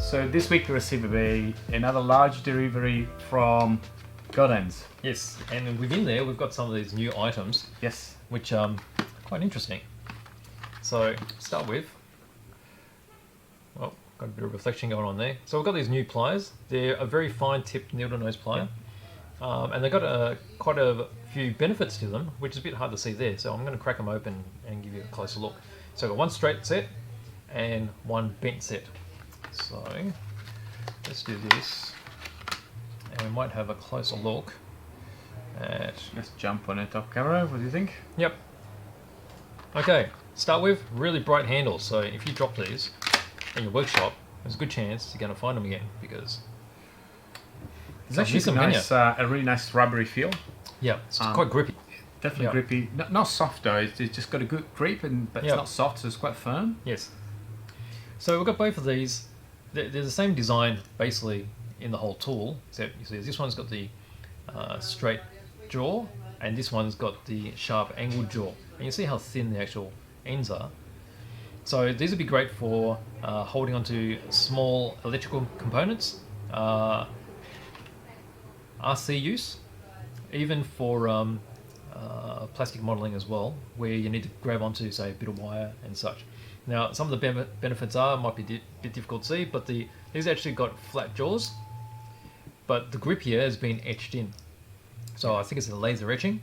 So this week we received another large delivery from GodHands. Yes, and within there we've got some of these new items. Yes. Which are quite interesting. So start with, well, got a bit of reflection going on there. So we've got these new pliers. They're a very fine tipped needle nose plier. And they've got quite a few benefits to them, which is a bit hard to see there. So I'm going to crack them open and give you a closer look. So I've got one straight set and one bent set. So let's do this, and we might have a closer look at... Let's jump on it off camera. What do you think? Yep. Okay, start with really bright handles. So if you drop these in your workshop, there's a good chance you're going to find them again, because it's actually a really nice rubbery feel. Yeah, it's quite grippy. Definitely grippy. Not soft though. It's just got a good grip, but it's not soft, so it's quite firm. Yes. So we've got both of these. They're the same design basically in the whole tool, except you see this one's got the straight jaw, and this one's got the sharp angled jaw. And you see how thin the actual ends are. So these would be great for holding onto small electrical components, RC use, even for plastic modeling as well, where you need to grab onto, say, a bit of wire and such. Now, some of the benefits might be a bit difficult to see, but these actually got flat jaws, but the grip here has been etched in. So I think it's a laser etching.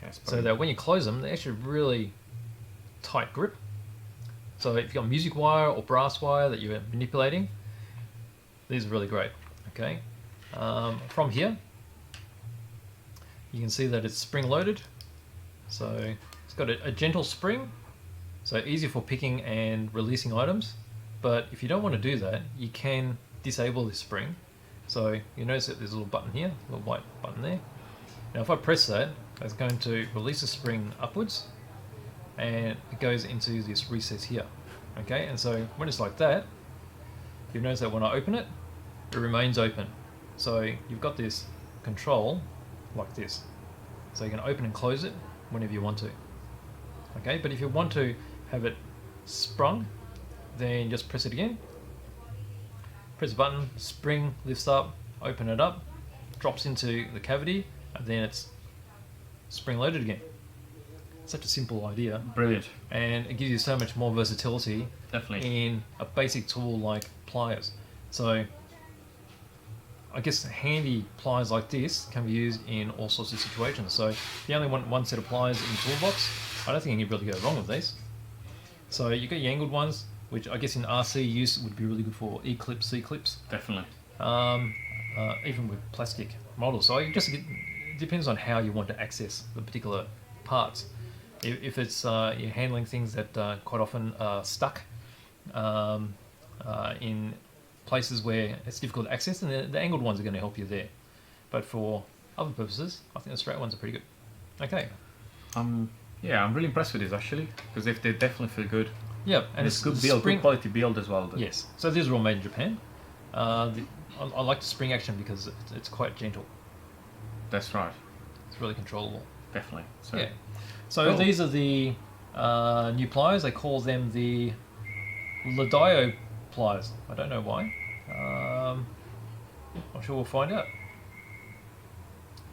Yes, so that when you close them, they're actually really tight grip. So if you've got music wire or brass wire that you're manipulating, these are really great. Okay. From here, you can see that it's spring loaded. So it's got a gentle spring, so easy for picking and releasing items. But if you don't want to do that, you can disable this spring. So you notice that there's a little button here, a little white button there. Now if I press that, it's going to release the spring upwards, and it goes into this recess here. Okay, and so when it's like that, you notice that when I open it, it remains open. So you've got this control like this. So you can open and close it whenever you want to. Okay, but if you want to have it sprung, then just press it again. Press the button, spring lifts up, open it up, drops into the cavity, and then it's spring loaded again. Such a simple idea. Brilliant. And it gives you so much more versatility. Definitely. In a basic tool like pliers. So I guess handy pliers like this can be used in all sorts of situations. So if you only want one set of pliers in the toolbox, I don't think you can really go wrong with these. So you've got your angled ones, which I guess in RC use would be really good for E-clips, C-clips. Definitely. Even with plastic models. So it depends on how you want to access the particular parts. If it's you're handling things that quite often are stuck in places where it's difficult to access, and the angled ones are going to help you there. But for other purposes, I think the straight ones are pretty good. Okay. Yeah, I'm really impressed with these actually, because they definitely feel good. Yeah, and it's good build, good quality build as well. Yes. So these are all made in Japan. I like the spring action because it's quite gentle. That's right. It's really controllable. Definitely. So, yeah. So these are the new pliers. They call them the LeDio pliers. I don't know why. I'm sure we'll find out.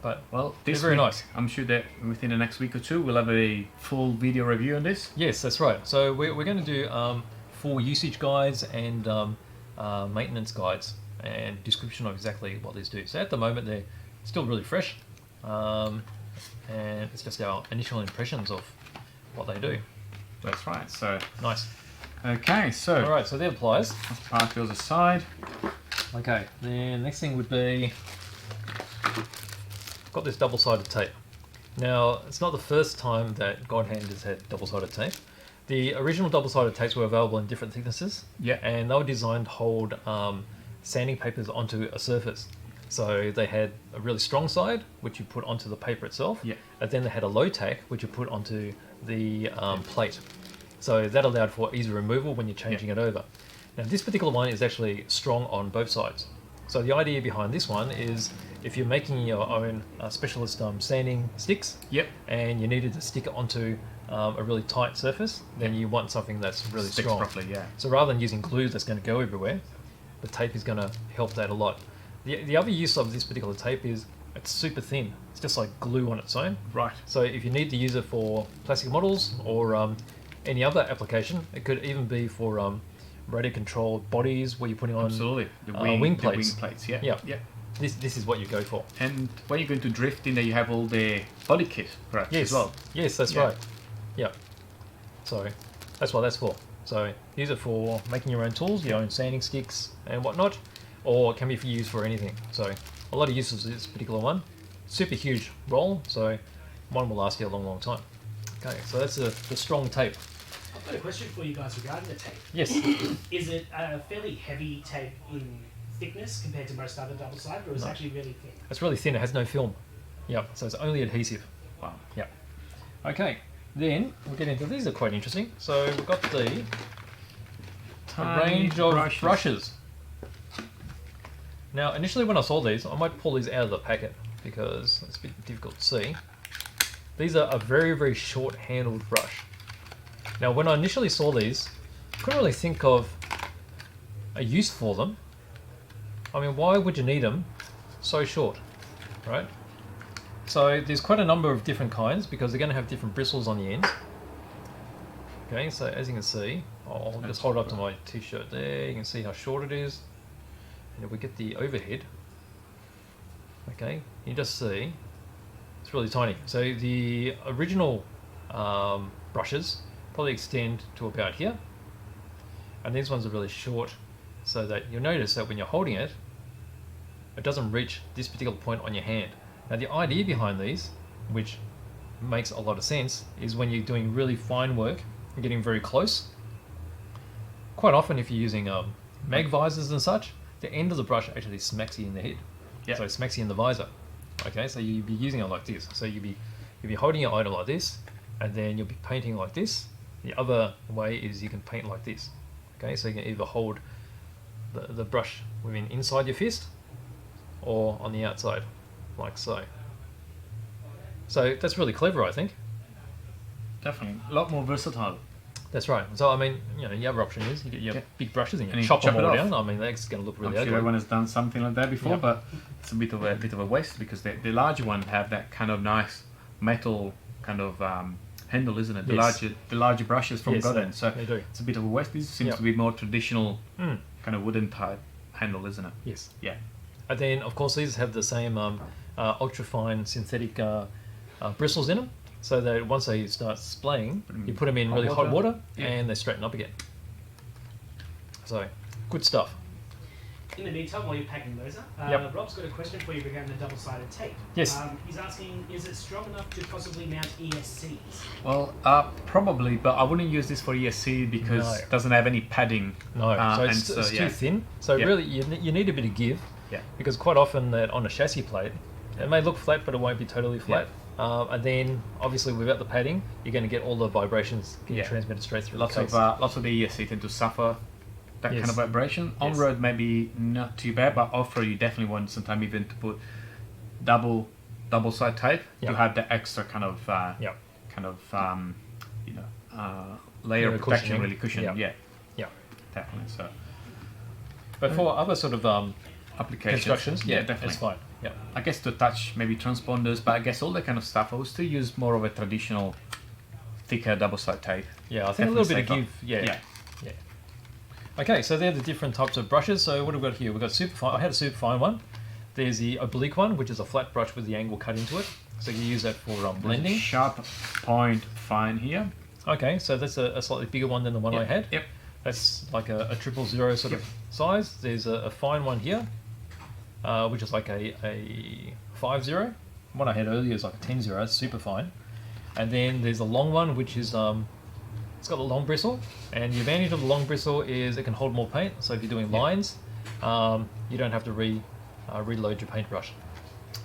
But they're very nice. I'm sure that within the next week or two we'll have a full video review on this. Yes, that's right. So we're going to do full usage guides and maintenance guides and description of exactly what these do. So at the moment they're still really fresh, and it's just our initial impressions of what they do. That's right. So nice. Okay, so all right. So they're the pliers. Let's park those aside. Okay. Then next thing would be, got this double-sided tape. Now, it's not the first time that GodHand has had double-sided tape. The original double-sided tapes were available in different thicknesses. Yeah. And they were designed to hold sanding papers onto a surface. So they had a really strong side, which you put onto the paper itself. Yeah. And then they had a low tack, which you put onto the plate. So that allowed for easy removal when you're changing it over. Now, this particular one is actually strong on both sides. So the idea behind this one is if you're making your own specialist sanding sticks, Yep. and you needed to stick it onto a really tight surface, then you want something that's really Sticks strong. properly, yeah. So rather than using glue that's going to go everywhere, the tape is going to help that a lot. The other use of this particular tape is it's super thin. It's just like glue on its own. Right. So if you need to use it for plastic models or any other application, it could even be for radio-controlled bodies where you're putting on Absolutely. The wing plates. The wing plates, yeah. Yeah. Yeah. This is what you go for. And when you're going to drifting, there you have all the body kit, perhaps, Yes. as well. Yes, that's Yeah. right. Yeah. So that's what that's for. So use it for making your own tools, your own sanding sticks and whatnot, or it can be used for anything. So a lot of uses of this particular one. Super huge roll, so one will last you a long, long time. Okay, so that's the strong tape. I've got a question for you guys regarding the tape. Yes. Is it a fairly heavy tape in thickness compared to most other double-sided, or is it No. actually really thin? It's really thin, it has no film. Yep, so it's only adhesive. Wow. Yep. Okay, then we'll get into these are quite interesting. So we've got the range of brushes. Now, initially when I saw these, I might pull these out of the packet because it's a bit difficult to see. These are a very, very short-handled brush. Now, when I initially saw these, I couldn't really think of a use for them. I mean, why would you need them so short, right? So there's quite a number of different kinds because they're going to have different bristles on the ends. Okay, so as you can see, I'll just hold it up to my t-shirt there. You can see how short it is. And if we get the overhead, okay, you just see it's really tiny. So the original brushes probably extend to about here, and these ones are really short, so that you'll notice that when you're holding it, it doesn't reach this particular point on your hand. Now the idea behind these, which makes a lot of sense, is when you're doing really fine work and getting very close. Quite often if you're using magvisors and such, the end of the brush actually smacks you in the head. Yeah. So it smacks you in the visor. Okay, so you'd be using it like this. So you'll be holding your item like this, and then you'll be painting like this. The other way is you can paint like this. Okay, so you can either hold the brush within inside your fist or on the outside, like so. So that's really clever, I think. Definitely. A lot more versatile. That's right. So I mean, you know, the other option is you get your Yeah. big brushes and you And you chop them chop it all off. down. I mean, that's going to look really I'm sure ugly. everyone has done something like that before, Yeah. but it's a bit of a waste because the larger one have that kind of nice metal kind of handle, isn't it? Yes. The larger brushes from Yes, GodHand. So they do. it's a bit of a waste. This seems Yeah. to be more traditional Mm. kind of wooden type handle, isn't it? Yes. Yeah. And then, of course, these have the same ultra-fine synthetic bristles in them, so that once they start splaying, you put them in really hot water Yeah. and they straighten up again. So, good stuff. In the meantime, while you're packing those up, Yep. Rob's got a question for you regarding the double-sided tape. Yes. He's asking, is it strong enough to possibly mount ESCs? Well, probably, but I wouldn't use this for ESC because No. it doesn't have any padding. No, so it's, and it's yeah. too thin. So Yeah. really, you need a bit of give, Yeah. because quite often that on a chassis plate, it may look flat, but it won't be totally flat. And then, obviously, without the padding, you're going to get all the vibrations getting Yeah. transmitted straight through Lots the case. of the ESC tend to suffer that kind Yes. of vibration. On Yes. road maybe not too bad, but off road you definitely want sometimes even to put double side tape Yeah. to have the extra kind of Yeah. layer Yeah, of protection, cushioning. really cushion. Yeah. Yeah, Yeah. definitely. So But for other sort of applications, constructions, yeah, definitely. it's fine. Yeah. I guess to touch maybe transponders, but I guess all that kind of stuff I would still use more of a traditional thicker double side tape. Yeah, I think a little bit of Definitely give. Yeah. Yeah. Yeah. Okay, so they're the different types of brushes. So what have we got here? We've got superfine. I had a superfine one. There's the oblique one, which is a flat brush with the angle cut into it. So you use that for blending. Sharp point fine here. Okay, so that's a slightly bigger one than the one I had. Yep. That's like a 000 sort of size. There's a fine one here, which is like a 50. One I had earlier is like a 10-0, it's super fine. And then there's a long one, which is it's got a long bristle. And the advantage of the long bristle is it can hold more paint. So if you're doing lines, you don't have to reload your paintbrush.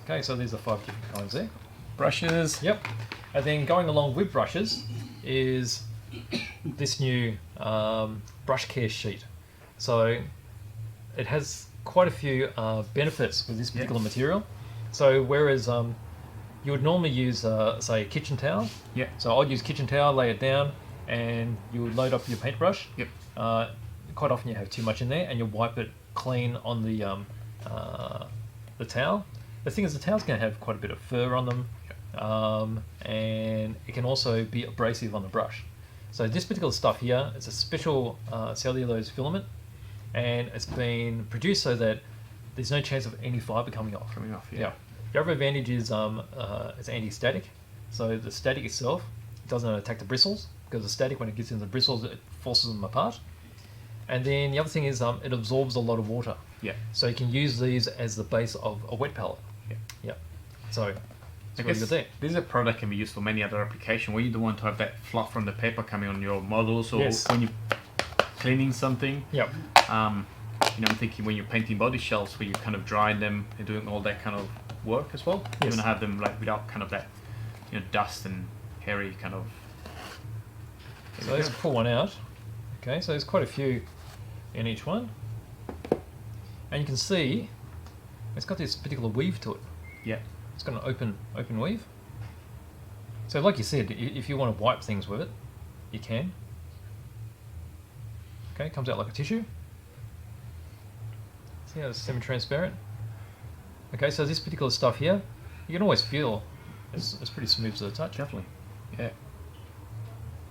Okay, so there's the 5 different kinds there. Brushes. Yep. And then going along with brushes is this new Brushcare sheet. So it has quite a few benefits with this particular material. So whereas you would normally use, say, a kitchen towel. Yeah. So I'd use kitchen towel, lay it down, and you would load up your paintbrush. Yep. Quite often you have too much in there, and you wipe it clean on the towel. The thing is, the towel's going to have quite a bit of fur on them, and it can also be abrasive on the brush. So this particular stuff here, it's a special cellulose filament, and it's been produced so that there's no chance of any fibre coming off. Yeah. The other advantage is it's anti-static, so the static itself doesn't attack the bristles, because the static, when it gets into the bristles, it forces them apart. And then the other thing is it absorbs a lot of water. Yeah. So you can use these as the base of a wet palette. Yeah. So I it's really guess good there. this is a product that can be used for many other applications where you don't want to have that fluff from the paper coming on your models, or Yes. when you're cleaning something. Yep. I'm thinking when you're painting body shells, where you're kind of drying them and doing all that kind of work as well. You Yes. want to have them like without kind of that, dust and hairy kind of. So let's pull one out. Okay, so there's quite a few in each one. And you can see it's got this particular weave to it. Yeah. It's got an open weave. So like you said, if you want to wipe things with it, you can. Okay, it comes out like a tissue. See how it's semi-transparent? Okay, so this particular stuff here, you can always feel it's pretty smooth to the touch. Definitely. Yeah.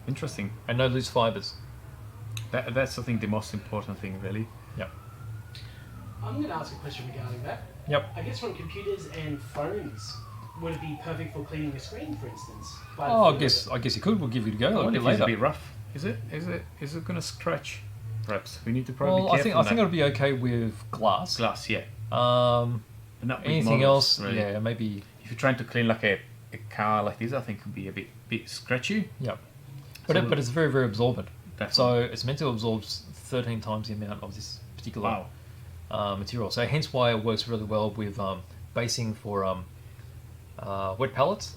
Interesting. And no loose fibres. That's I think the most important thing, really. Yep. I'm going to ask a question regarding that. Yep. I guess from computers and phones, would it be perfect for cleaning a screen, for instance? By the Oh, feel of I guess you could. We'll give you a go. I A wonder bit if it's a later. bit rough. Is it going to scratch? Perhaps we need to probably Well, be I think careful. it'll be okay with glass. Glass, yeah. But Not with anything models, else, really. yeah, maybe. If you're trying to clean like a car like this, I think it could be a bit scratchy. Yeah. But So- but it's very, very absorbent. Definitely. So it's meant to absorb 13 times the amount of this particular material. So hence why it works really well with basing for wet palettes.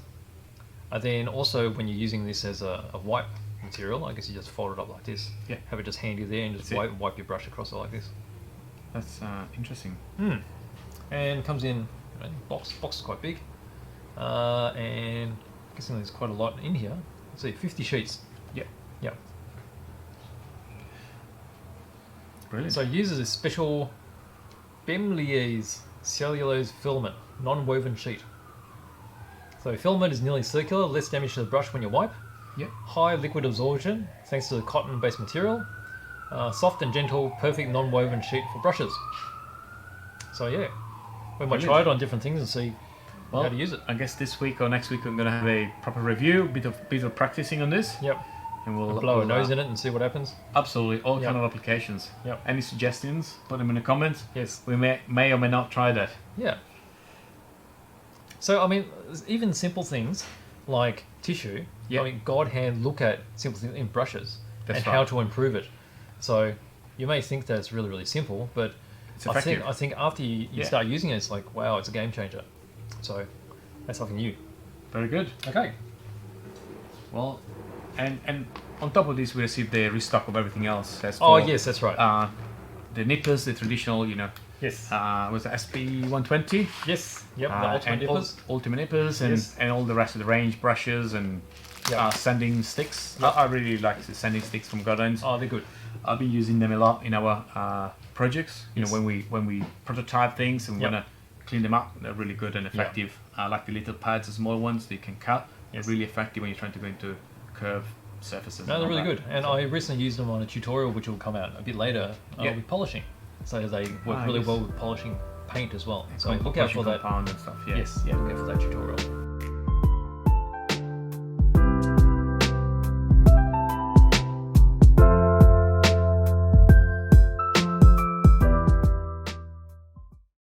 And then also when you're using this as a wipe material, I guess you just fold it up like this. Yeah. Have it just handy there and just That's it. wipe your brush across it like this. That's interesting. And comes in box is quite big. And I'm guessing there's quite a lot in here. Let's see, 50 sheets. Yeah. Yep. Brilliant. So it uses a special Bemlier's cellulose filament, non-woven sheet. So filament is nearly circular, less damage to the brush when you wipe. yeah. High liquid absorption thanks to the cotton-based material. Soft and gentle, perfect non-woven sheet for brushes. So yeah, we might Brilliant. try it on different things and see how to use it. I guess this week or next week I'm going to have a proper review, bit of practicing on this, Yep. and we'll Blow a nose in it and see what happens. Absolutely, all Yep. kind of applications. Yep. Any suggestions? Put them in the comments. Yes. We may or may not try that. Yeah. So I mean, even simple things like tissue. Yeah. I mean, GodHand look at simple things in brushes That's and right. how to improve it. So you may think that it's really, really simple, but It's I effective. think after you Yeah. start using it, it's like, wow, it's a game changer. So that's something new. Very good. Okay. Well, and on top of this, we received the restock of everything else. As Oh for, yes, that's right. the nippers, the traditional, yes. was it SP 120? Yes. Yep. The ultimate and nippers. Ultimate nippers, and, Yes. and all the rest of the range, brushes and Yep. sanding sticks. Yep. I really like the sanding sticks from GodHand. Oh, they're good. I've been using them a lot in our projects. Yes. When we prototype things and we Yep. want to clean them up, they're really good and effective. I like the little pads, the small ones that you can cut. Yes. They're really effective when you're trying to go into curved surfaces. No, and they're all really that. good. And I recently used them on a tutorial which will come out a bit later Yeah. with polishing. So they work really yes. well with polishing paint as well. So Quite look out for polishing that. compound and stuff. Yeah. Yes, Yeah. look out for that tutorial.